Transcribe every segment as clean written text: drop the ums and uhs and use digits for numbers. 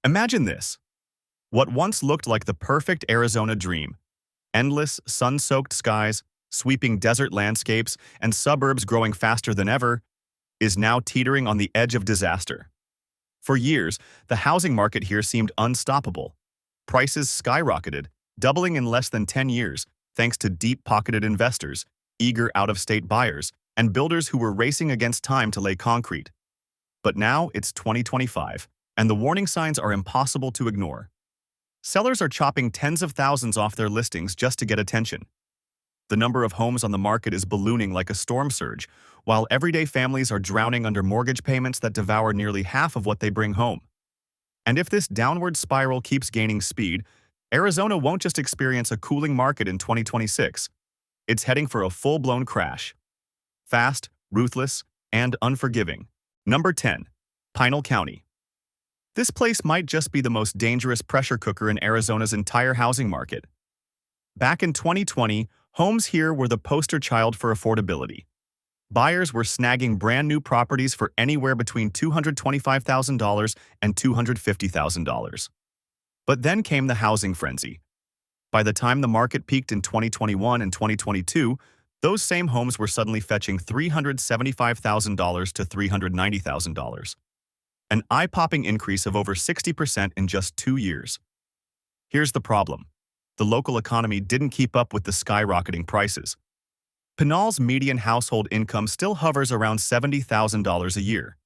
Imagine this. What once looked like the perfect Arizona dream, endless, sun-soaked skies, sweeping desert landscapes, and suburbs growing faster than ever, is now teetering on the edge of disaster. For years, the housing market here seemed unstoppable. Prices skyrocketed, doubling in less than 10 years, thanks to deep-pocketed investors, eager out-of-state buyers, and builders who were racing against time to lay concrete. But now it's 2025, and the warning signs are impossible to ignore. Sellers are chopping tens of thousands off their listings just to get attention. The number of homes on the market is ballooning like a storm surge, while everyday families are drowning under mortgage payments that devour nearly half of what they bring home. And if this downward spiral keeps gaining speed, Arizona won't just experience a cooling market in 2026. It's heading for a full-blown crash. Fast, ruthless, and unforgiving. Number 10. Pinal County. This place might just be the most dangerous pressure cooker in Arizona's entire housing market. Back in 2020, homes here were the poster child for affordability. Buyers were snagging brand new properties for anywhere between $225,000 and $250,000. But then came the housing frenzy. By the time the market peaked in 2021 and 2022, those same homes were suddenly fetching $375,000 to $390,000. An eye-popping increase of over 60% in just 2 years. Here's the problem. The local economy didn't keep up with the skyrocketing prices. Pinal's median household income still hovers around $70,000 a year.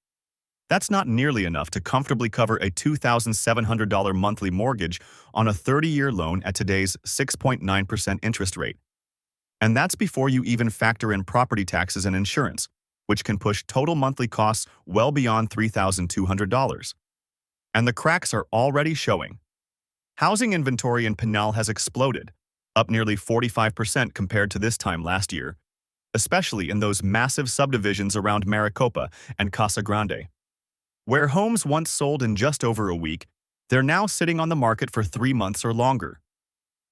That's not nearly enough to comfortably cover a $2,700 monthly mortgage on a 30-year loan at today's 6.9% interest rate. And that's before you even factor in property taxes and insurance, which can push total monthly costs well beyond $3,200. And the cracks are already showing. Housing inventory in Pinal has exploded, up nearly 45% compared to this time last year, especially in those massive subdivisions around Maricopa and Casa Grande. Where homes once sold in just over a week, they're now sitting on the market for 3 months or longer.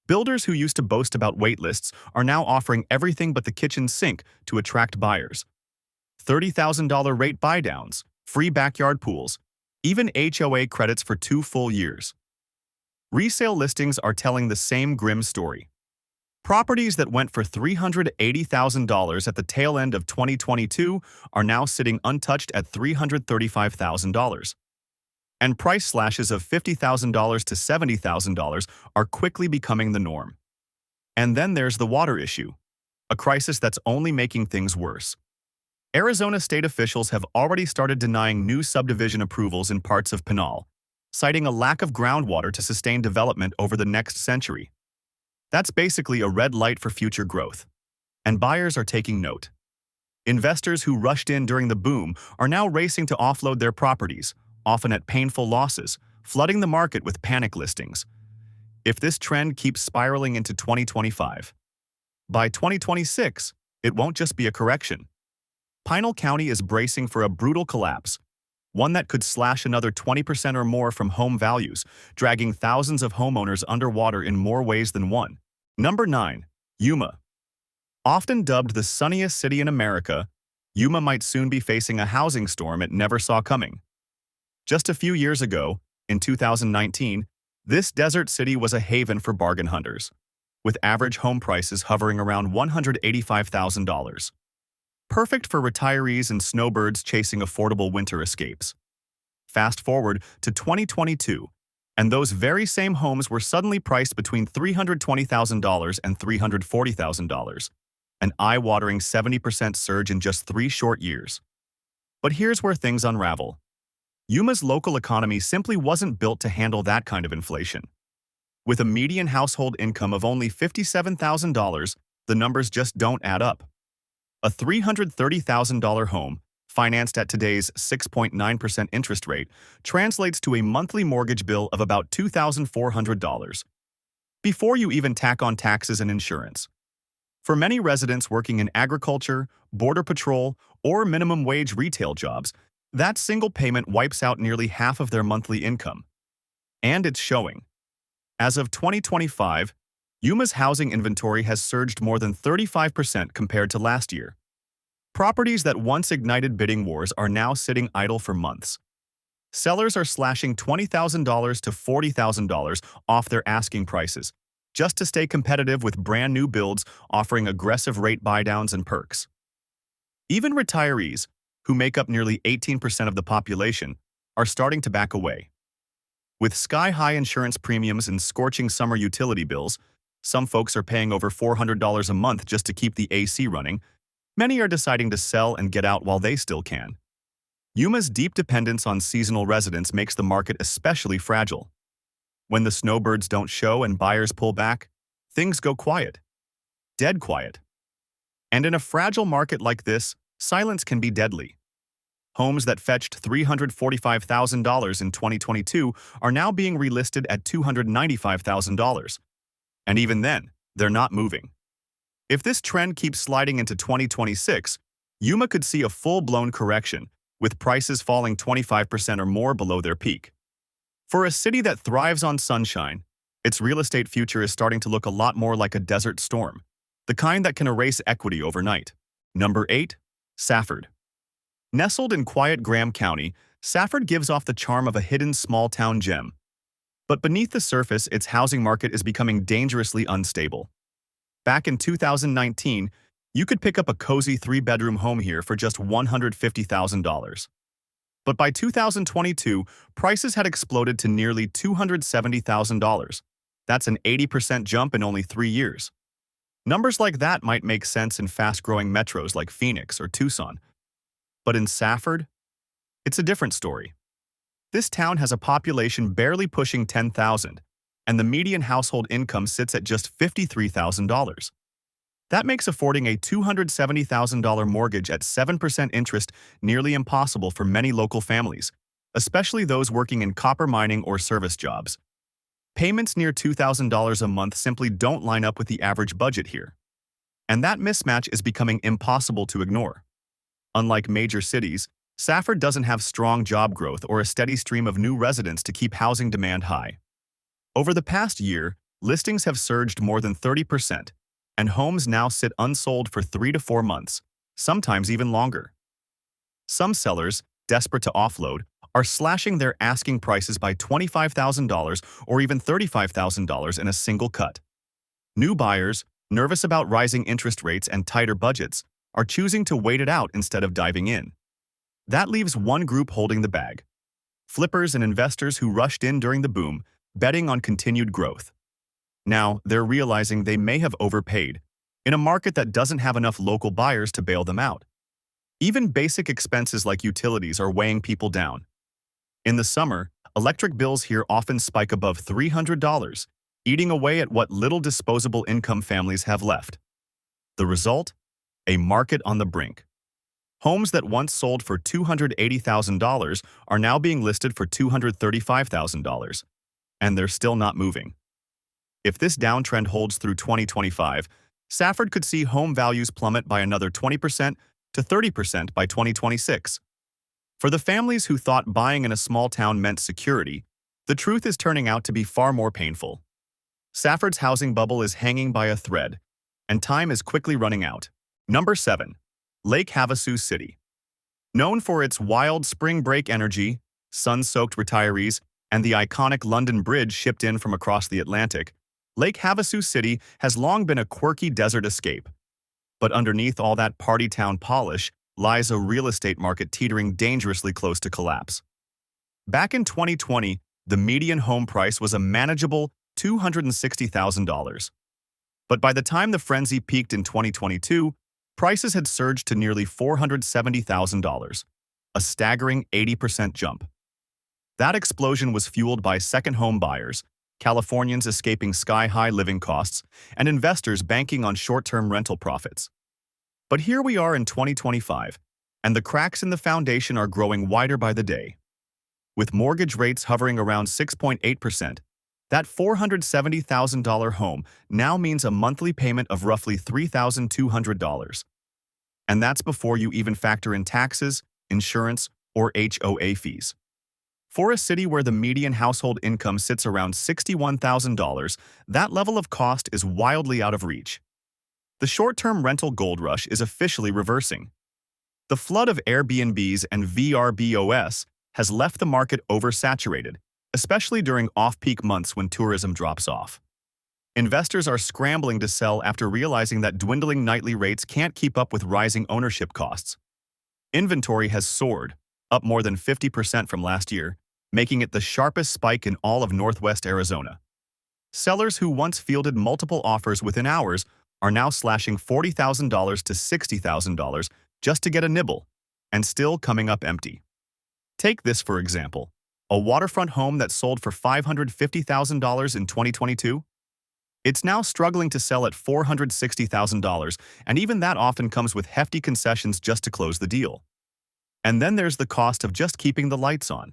Builders who used to boast about wait lists are now offering everything but the kitchen sink to attract buyers. $30,000 rate buydowns, free backyard pools, even HOA credits for 2 full years. Resale listings are telling the same grim story. Properties that went for $380,000 at the tail end of 2022 are now sitting untouched at $335,000. And price slashes of $50,000 to $70,000 are quickly becoming the norm. And then there's the water issue, a crisis that's only making things worse. Arizona state officials have already started denying new subdivision approvals in parts of Pinal, citing a lack of groundwater to sustain development over the next century. That's basically a red light for future growth. And buyers are taking note. Investors who rushed in during the boom are now racing to offload their properties, often at painful losses, flooding the market with panic listings. If this trend keeps spiraling into 2025, by 2026, it won't just be a correction. Pinal County is bracing for a brutal collapse, one that could slash another 20% or more from home values, dragging thousands of homeowners underwater in more ways than one. Number 9. Yuma. Often dubbed the sunniest city in America, Yuma might soon be facing a housing storm it never saw coming. Just a few years ago, in 2019, this desert city was a haven for bargain hunters, with average home prices hovering around $185,000. Perfect for retirees and snowbirds chasing affordable winter escapes. Fast forward to 2022, and those very same homes were suddenly priced between $320,000 and $340,000, an eye-watering 70% surge in just 3 short years. But here's where things unravel. Yuma's local economy simply wasn't built to handle that kind of inflation. With a median household income of only $57,000, the numbers just don't add up. A $330,000 home, financed at today's 6.9% interest rate, translates to a monthly mortgage bill of about $2,400, before you even tack on taxes and insurance. For many residents working in agriculture, border patrol, or minimum wage retail jobs, that single payment wipes out nearly half of their monthly income. And it's showing. As of 2025, Yuma's housing inventory has surged more than 35% compared to last year. Properties that once ignited bidding wars are now sitting idle for months. Sellers are slashing $20,000 to $40,000 off their asking prices, just to stay competitive with brand new builds offering aggressive rate buydowns and perks. Even retirees, who make up nearly 18% of the population, are starting to back away. With sky-high insurance premiums and scorching summer utility bills, some folks are paying over $400 a month just to keep the AC running. Many are deciding to sell and get out while they still can. Yuma's deep dependence on seasonal residents makes the market especially fragile. When the snowbirds don't show and buyers pull back, things go quiet. Dead quiet. And in a fragile market like this, silence can be deadly. Homes that fetched $345,000 in 2022 are now being relisted at $295,000. And even then, they're not moving. If this trend keeps sliding into 2026, Yuma could see a full-blown correction, with prices falling 25% or more below their peak. For a city that thrives on sunshine, its real estate future is starting to look a lot more like a desert storm, the kind that can erase equity overnight. Number 8. Safford. Nestled in quiet Graham County, Safford gives off the charm of a hidden small-town gem. But beneath the surface, its housing market is becoming dangerously unstable. Back in 2019, you could pick up a cozy 3-bedroom home here for just $150,000. But by 2022, prices had exploded to nearly $270,000. That's an 80% jump in only 3 years. Numbers like that might make sense in fast-growing metros like Phoenix or Tucson. But in Safford, it's a different story. This town has a population barely pushing 10,000, and the median household income sits at just $53,000. That makes affording a $270,000 mortgage at 7% interest nearly impossible for many local families, especially those working in copper mining or service jobs. Payments near $2,000 a month simply don't line up with the average budget here. And that mismatch is becoming impossible to ignore. Unlike major cities, Safford doesn't have strong job growth or a steady stream of new residents to keep housing demand high. Over the past year, listings have surged more than 30%, and homes now sit unsold for 3 to 4 months, sometimes even longer. Some sellers, desperate to offload, are slashing their asking prices by $25,000 or even $35,000 in a single cut. New buyers, nervous about rising interest rates and tighter budgets, are choosing to wait it out instead of diving in. That leaves one group holding the bag: flippers and investors who rushed in during the boom, betting on continued growth. Now, they're realizing they may have overpaid in a market that doesn't have enough local buyers to bail them out. Even basic expenses like utilities are weighing people down. In the summer, electric bills here often spike above $300, eating away at what little disposable income families have left. The result? A market on the brink. Homes that once sold for $280,000 are now being listed for $235,000, and they're still not moving. If this downtrend holds through 2025, Safford could see home values plummet by another 20% to 30% by 2026. For the families who thought buying in a small town meant security, the truth is turning out to be far more painful. Safford's housing bubble is hanging by a thread, and time is quickly running out. Number 7. Lake Havasu City. Known for its wild spring break energy, sun-soaked retirees, and the iconic London Bridge shipped in from across the Atlantic, Lake Havasu City has long been a quirky desert escape. But underneath all that party town polish lies a real estate market teetering dangerously close to collapse. Back in 2020, the median home price was a manageable $260,000. But by the time the frenzy peaked in 2022, prices had surged to nearly $470,000, a staggering 80% jump. That explosion was fueled by second home buyers, Californians escaping sky-high living costs, and investors banking on short-term rental profits. But here we are in 2025, and the cracks in the foundation are growing wider by the day. With mortgage rates hovering around 6.8%, that $470,000 home now means a monthly payment of roughly $3,200. And that's before you even factor in taxes, insurance, or HOA fees. For a city where the median household income sits around $61,000, that level of cost is wildly out of reach. The short-term rental gold rush is officially reversing. The flood of Airbnbs and VRBOs has left the market oversaturated, especially during off-peak months when tourism drops off. Investors are scrambling to sell after realizing that dwindling nightly rates can't keep up with rising ownership costs. Inventory has soared, up more than 50% from last year, making it the sharpest spike in all of Northwest Arizona. Sellers who once fielded multiple offers within hours are now slashing $40,000 to $60,000 just to get a nibble, and still coming up empty. Take this for example, a waterfront home that sold for $550,000 in 2022. It's now struggling to sell at $460,000, and even that often comes with hefty concessions just to close the deal. And then there's the cost of just keeping the lights on.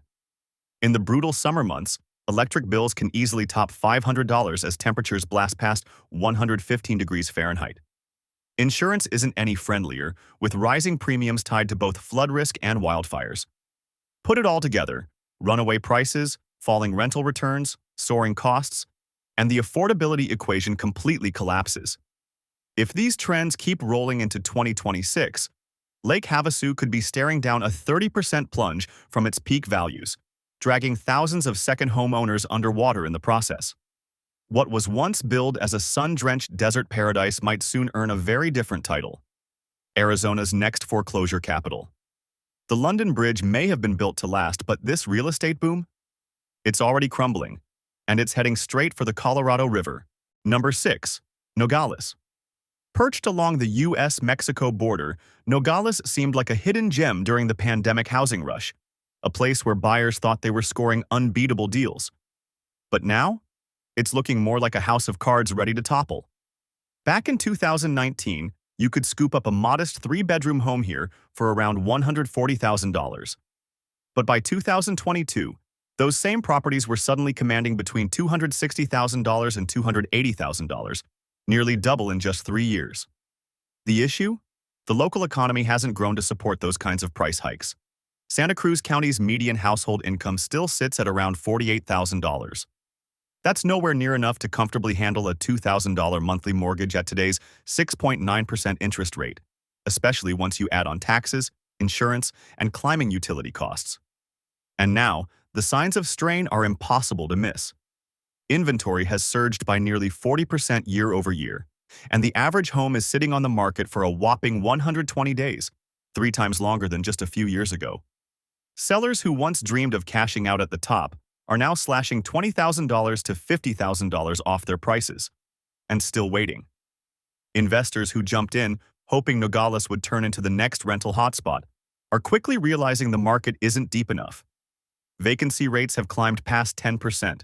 In the brutal summer months, electric bills can easily top $500 as temperatures blast past 115 degrees Fahrenheit. Insurance isn't any friendlier, with rising premiums tied to both flood risk and wildfires. Put it all together, runaway prices, falling rental returns, soaring costs, and the affordability equation completely collapses. If these trends keep rolling into 2026, Lake Havasu could be staring down a 30% plunge from its peak values, dragging thousands of second homeowners underwater in the process. What was once billed as a sun-drenched desert paradise might soon earn a very different title: Arizona's next foreclosure capital. The London Bridge may have been built to last, but this real estate boom? It's already crumbling, and it's heading straight for the Colorado River. Number 6. Nogales. Perched along the U.S.-Mexico border, Nogales seemed like a hidden gem during the pandemic housing rush, a place where buyers thought they were scoring unbeatable deals. But now, it's looking more like a house of cards ready to topple. Back in 2019, you could scoop up a modest 3-bedroom home here for around $140,000. But by 2022, those same properties were suddenly commanding between $260,000 and $280,000, nearly double in just 3 years. The issue? The local economy hasn't grown to support those kinds of price hikes. Santa Cruz County's median household income still sits at around $48,000. That's nowhere near enough to comfortably handle a $2,000 monthly mortgage at today's 6.9% interest rate, especially once you add on taxes, insurance, and climbing utility costs. And now, the signs of strain are impossible to miss. Inventory has surged by nearly 40% year over year, and the average home is sitting on the market for a whopping 120 days, 3 times longer than just a few years ago. Sellers who once dreamed of cashing out at the top are now slashing $20,000 to $50,000 off their prices, and still waiting. Investors who jumped in, hoping Nogales would turn into the next rental hotspot, are quickly realizing the market isn't deep enough. Vacancy rates have climbed past 10%,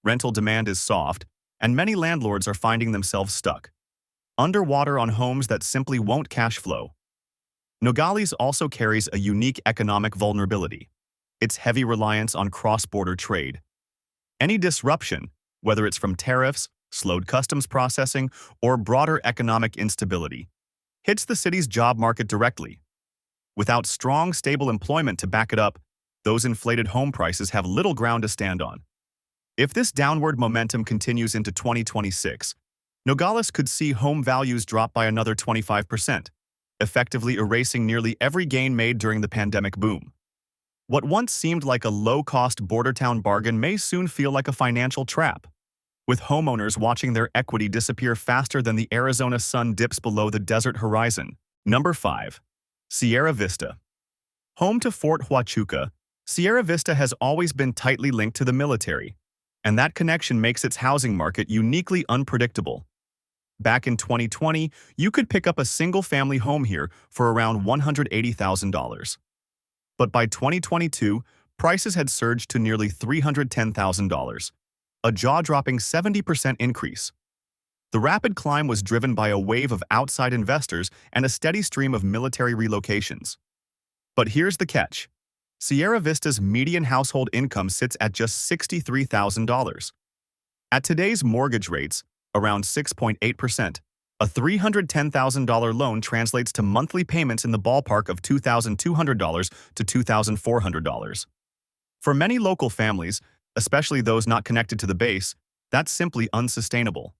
rental demand is soft, and many landlords are finding themselves stuck, underwater on homes that simply won't cash flow. Nogales also carries a unique economic vulnerability: its heavy reliance on cross-border trade. Any disruption, whether it's from tariffs, slowed customs processing, or broader economic instability, hits the city's job market directly. Without strong, stable employment to back it up, those inflated home prices have little ground to stand on. If this downward momentum continues into 2026, Nogales could see home values drop by another 25%, effectively erasing nearly every gain made during the pandemic boom. What once seemed like a low-cost border town bargain may soon feel like a financial trap, with homeowners watching their equity disappear faster than the Arizona sun dips below the desert horizon. Number 5. Sierra Vista. Home to Fort Huachuca, Sierra Vista has always been tightly linked to the military, and that connection makes its housing market uniquely unpredictable. Back in 2020, you could pick up a single-family home here for around $180,000. But by 2022, prices had surged to nearly $310,000, a jaw-dropping 70% increase. The rapid climb was driven by a wave of outside investors and a steady stream of military relocations. But here's the catch: Sierra Vista's median household income sits at just $63,000. At today's mortgage rates, around 6.8%, a $310,000 loan translates to monthly payments in the ballpark of $2,200 to $2,400. For many local families, especially those not connected to the base, that's simply unsustainable.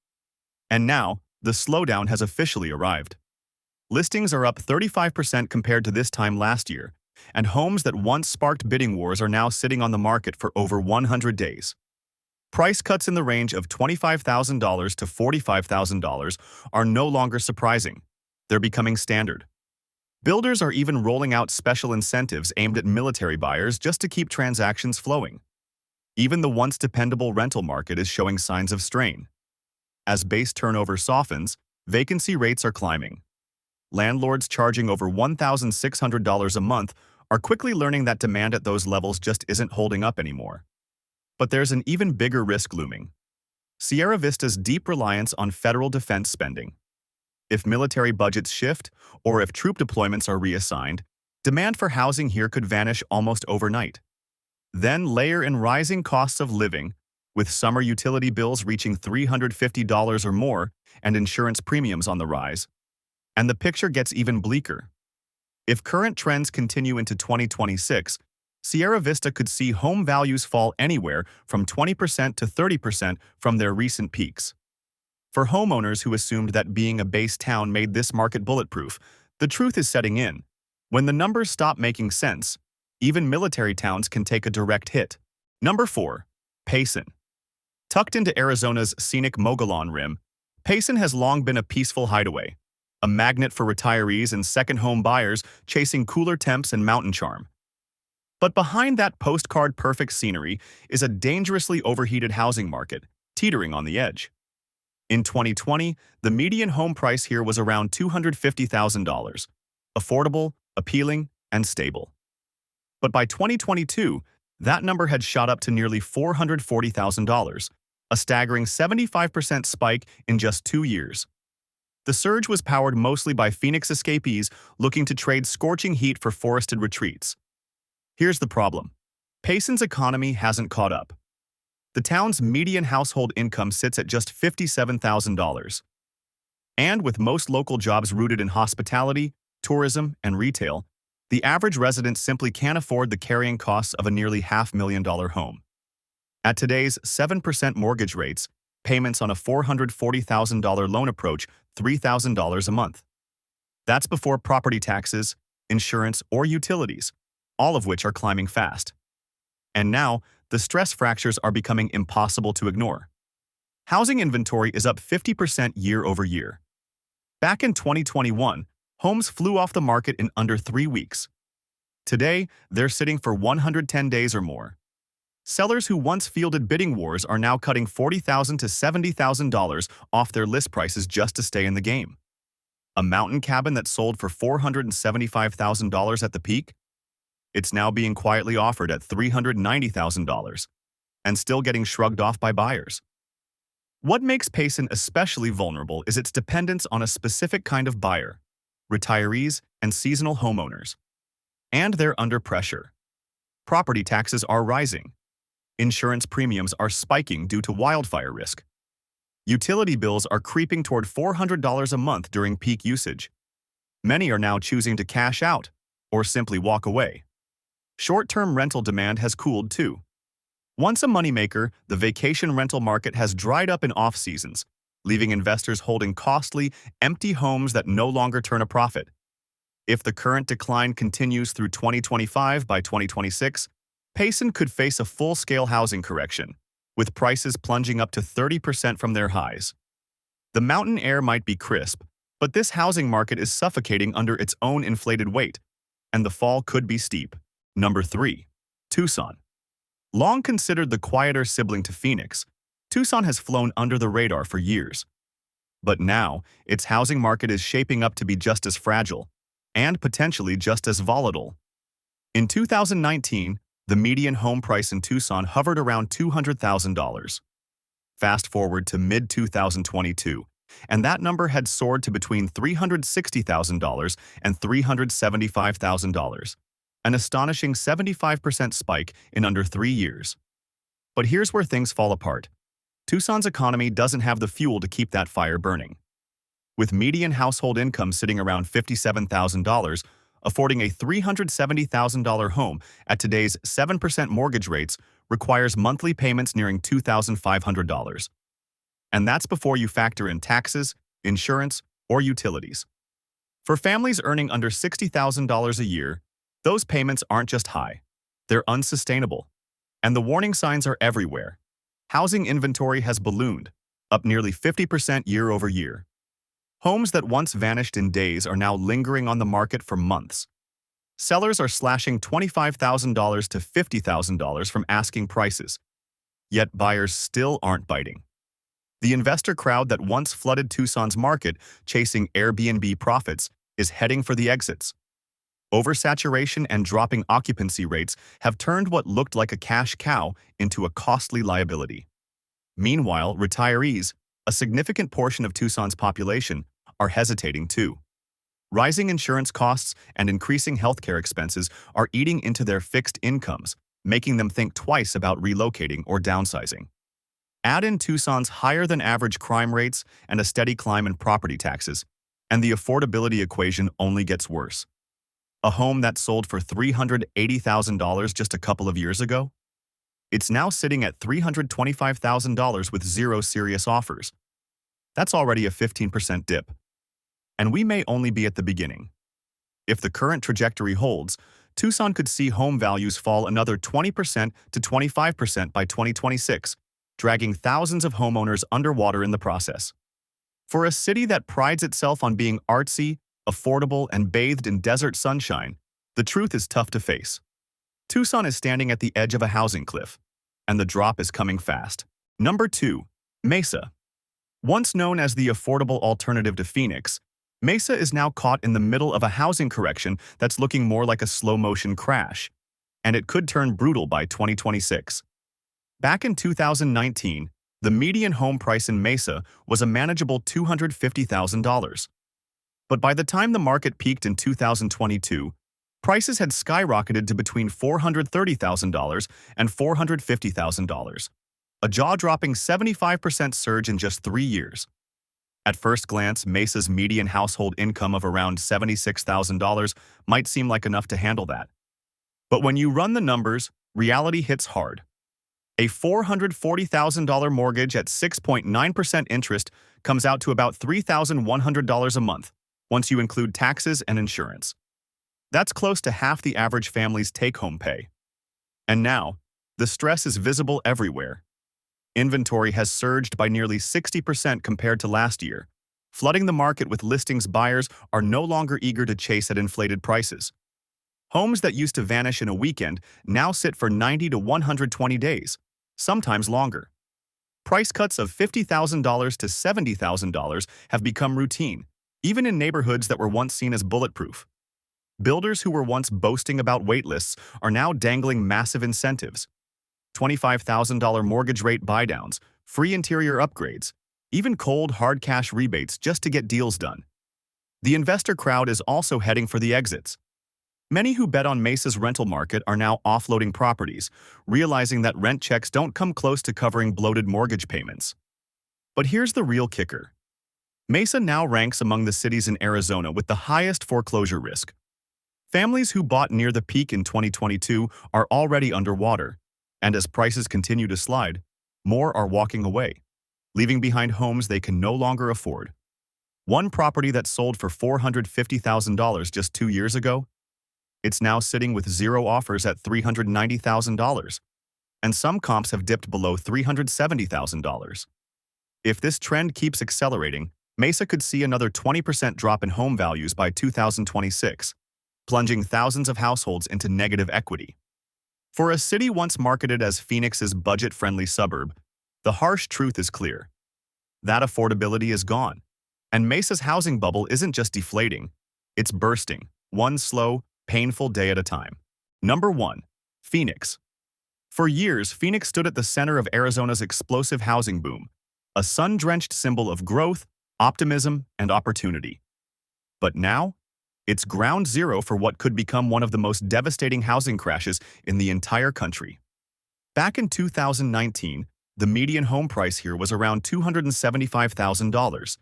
And now, the slowdown has officially arrived. Listings are up 35% compared to this time last year, and homes that once sparked bidding wars are now sitting on the market for over 100 days. Price cuts in the range of $25,000 to $45,000 are no longer surprising. They're becoming standard. Builders are even rolling out special incentives aimed at military buyers just to keep transactions flowing. Even the once dependable rental market is showing signs of strain. As base turnover softens, vacancy rates are climbing. Landlords charging over $1,600 a month are quickly learning that demand at those levels just isn't holding up anymore. But there's an even bigger risk looming: Sierra Vista's deep reliance on federal defense spending. If military budgets shift, or if troop deployments are reassigned, demand for housing here could vanish almost overnight. Then layer in rising costs of living, with summer utility bills reaching $350 or more and insurance premiums on the rise, and the picture gets even bleaker. If current trends continue into 2026, Sierra Vista could see home values fall anywhere from 20% to 30% from their recent peaks. For homeowners who assumed that being a base town made this market bulletproof, the truth is setting in. When the numbers stop making sense, even military towns can take a direct hit. Number 4. Payson. Tucked into Arizona's scenic Mogollon Rim, Payson has long been a peaceful hideaway, a magnet for retirees and second-home buyers chasing cooler temps and mountain charm. But behind that postcard-perfect scenery is a dangerously overheated housing market, teetering on the edge. In 2020, the median home price here was around $250,000, affordable, appealing, and stable. But by 2022, that number had shot up to nearly $440,000, a staggering 75% spike in just 2 years. The surge was powered mostly by Phoenix escapees looking to trade scorching heat for forested retreats. Here's the problem: Payson's economy hasn't caught up. The town's median household income sits at just $57,000. And with most local jobs rooted in hospitality, tourism, and retail, the average resident simply can't afford the carrying costs of a nearly $500,000 home. At today's 7% mortgage rates, payments on a $440,000 loan approach $3,000 a month. That's before property taxes, insurance, or utilities, all of which are climbing fast. And now, the stress fractures are becoming impossible to ignore. Housing inventory is up 50% year over year. Back in 2021, homes flew off the market in under 3 weeks. Today, they're sitting for 110 days or more. Sellers who once fielded bidding wars are now cutting $40,000 to $70,000 off their list prices just to stay in the game. A mountain cabin that sold for $475,000 at the peak? It's now being quietly offered at $390,000 and still getting shrugged off by buyers. What makes Payson especially vulnerable is its dependence on a specific kind of buyer: retirees and seasonal homeowners. And they're under pressure. Property taxes are rising. Insurance premiums are spiking due to wildfire risk. Utility bills are creeping toward $400 a month during peak usage. Many are now choosing to cash out or simply walk away. Short-term rental demand has cooled too. Once a moneymaker, the vacation rental market has dried up in off-seasons, leaving investors holding costly, empty homes that no longer turn a profit. If the current decline continues through 2025, by 2026, Payson could face a full-scale housing correction, with prices plunging up to 30% from their highs. The mountain air might be crisp, but this housing market is suffocating under its own inflated weight, and the fall could be steep. Number 3. Tucson. Long considered the quieter sibling to Phoenix, Tucson has flown under the radar for years. But now, its housing market is shaping up to be just as fragile, and potentially just as volatile. In 2019, the median home price in Tucson hovered around $200,000. Fast forward to mid-2022, and that number had soared to between $360,000 and $375,000. An astonishing 75% spike in under 3 years. But here's where things fall apart. Tucson's economy doesn't have the fuel to keep that fire burning. With median household income sitting around $57,000, affording a $370,000 home at today's 7% mortgage rates requires monthly payments nearing $2,500. And that's before you factor in taxes, insurance, or utilities. For families earning under $60,000 a year, Those payments aren't just high, they're unsustainable. And the warning signs are everywhere. Housing inventory has ballooned, up nearly 50% year over year. Homes that once vanished in days are now lingering on the market for months. Sellers are slashing $25,000 to $50,000 from asking prices, yet buyers still aren't biting. The investor crowd that once flooded Tucson's market, chasing Airbnb profits, is heading for the exits. Oversaturation and dropping occupancy rates have turned what looked like a cash cow into a costly liability. Meanwhile, retirees, a significant portion of Tucson's population, are hesitating too. Rising insurance costs and increasing healthcare expenses are eating into their fixed incomes, making them think twice about relocating or downsizing. Add in Tucson's higher-than-average crime rates and a steady climb in property taxes, and the affordability equation only gets worse. A home that sold for $380,000 just a couple of years ago? It's now sitting at $325,000 with zero serious offers. That's already a 15% dip. And we may only be at the beginning. If the current trajectory holds, Tucson could see home values fall another 20% to 25% by 2026, dragging thousands of homeowners underwater in the process. For a city that prides itself on being artsy, affordable, and bathed in desert sunshine, the truth is tough to face. Tucson is standing at the edge of a housing cliff, and the drop is coming fast. Number 2. Mesa. Once known as the affordable alternative to Phoenix, Mesa is now caught in the middle of a housing correction that's looking more like a slow-motion crash, and it could turn brutal by 2026. Back in 2019, the median home price in Mesa was a manageable $250,000. But by the time the market peaked in 2022, prices had skyrocketed to between $430,000 and $450,000, a jaw-dropping 75% surge in just 3 years. At first glance, Mesa's median household income of around $76,000 might seem like enough to handle that. But when you run the numbers, reality hits hard. A $440,000 mortgage at 6.9% interest comes out to about $3,100 a month, once you include taxes and insurance. That's close to half the average family's take-home pay. And now, the stress is visible everywhere. Inventory has surged by nearly 60% compared to last year, flooding the market with listings buyers are no longer eager to chase at inflated prices. Homes that used to vanish in a weekend now sit for 90 to 120 days, sometimes longer. Price cuts of $50,000 to $70,000 have become routine, even in neighborhoods that were once seen as bulletproof. Builders who were once boasting about waitlists are now dangling massive incentives. $25,000 mortgage rate buydowns, free interior upgrades, even cold hard cash rebates just to get deals done. The investor crowd is also heading for the exits. Many who bet on Mesa's rental market are now offloading properties, realizing that rent checks don't come close to covering bloated mortgage payments. But here's the real kicker. Mesa now ranks among the cities in Arizona with the highest foreclosure risk. Families who bought near the peak in 2022 are already underwater, and as prices continue to slide, more are walking away, leaving behind homes they can no longer afford. One property that sold for $450,000 just 2 years ago, it's now sitting with zero offers at $390,000, and some comps have dipped below $370,000. If this trend keeps accelerating, Mesa could see another 20% drop in home values by 2026, plunging thousands of households into negative equity. For a city once marketed as Phoenix's budget-friendly suburb, the harsh truth is clear. That affordability is gone, and Mesa's housing bubble isn't just deflating, it's bursting, one slow, painful day at a time. Number 1. Phoenix. For years, Phoenix stood at the center of Arizona's explosive housing boom, a sun-drenched symbol of growth, optimism, and opportunity. But now, it's ground zero for what could become one of the most devastating housing crashes in the entire country. Back in 2019, the median home price here was around $275,000,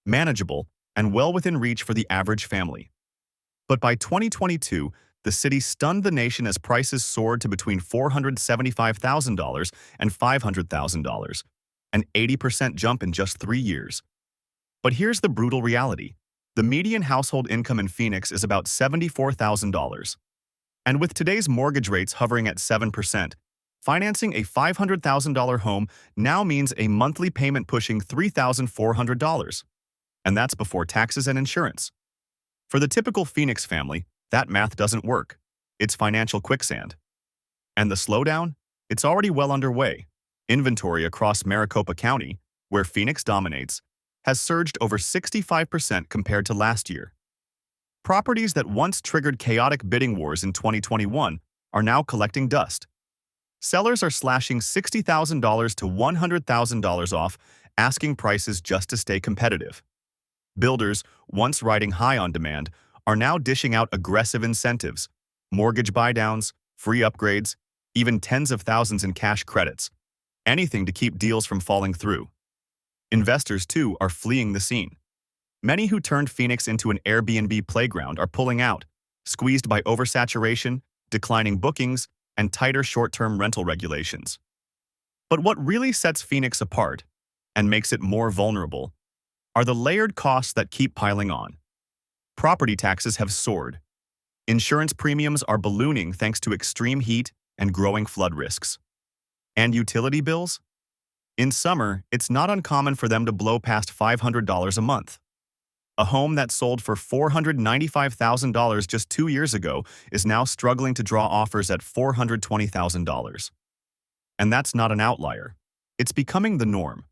manageable and well within reach for the average family. But by 2022, the city stunned the nation as prices soared to between $475,000 and $500,000, an 80% jump in just 3 years. But here's the brutal reality. The median household income in Phoenix is about $74,000. And with today's mortgage rates hovering at 7%, financing a $500,000 home now means a monthly payment pushing $3,400. And that's before taxes and insurance. For the typical Phoenix family, that math doesn't work. It's financial quicksand. And the slowdown? It's already well underway. Inventory across Maricopa County, where Phoenix dominates, has surged over 65% compared to last year. Properties that once triggered chaotic bidding wars in 2021 are now collecting dust. Sellers are slashing $60,000 to $100,000 off asking prices just to stay competitive. Builders, once riding high on demand, are now dishing out aggressive incentives, mortgage buydowns, free upgrades, even tens of thousands in cash credits, anything to keep deals from falling through. Investors, too, are fleeing the scene. Many who turned Phoenix into an Airbnb playground are pulling out, squeezed by oversaturation, declining bookings, and tighter short-term rental regulations. But what really sets Phoenix apart, and makes it more vulnerable, are the layered costs that keep piling on. Property taxes have soared. Insurance premiums are ballooning thanks to extreme heat and growing flood risks. And utility bills? In summer, it's not uncommon for them to blow past $500 a month. A home that sold for $495,000 just 2 years ago is now struggling to draw offers at $420,000. And that's not an outlier. It's becoming the norm.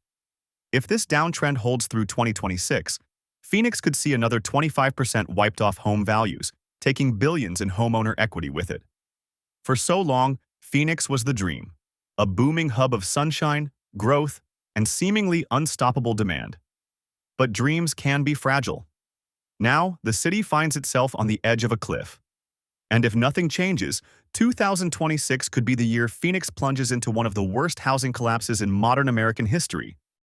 If this downtrend holds through 2026, Phoenix could see another 25% wiped off home values, taking billions in homeowner equity with it. For so long, Phoenix was the dream, a booming hub of sunshine, growth, and seemingly unstoppable demand. But dreams can be fragile. Now, the city finds itself on the edge of a cliff. And if nothing changes, 2026 could be the year Phoenix plunges into one of the worst housing collapses in modern American history.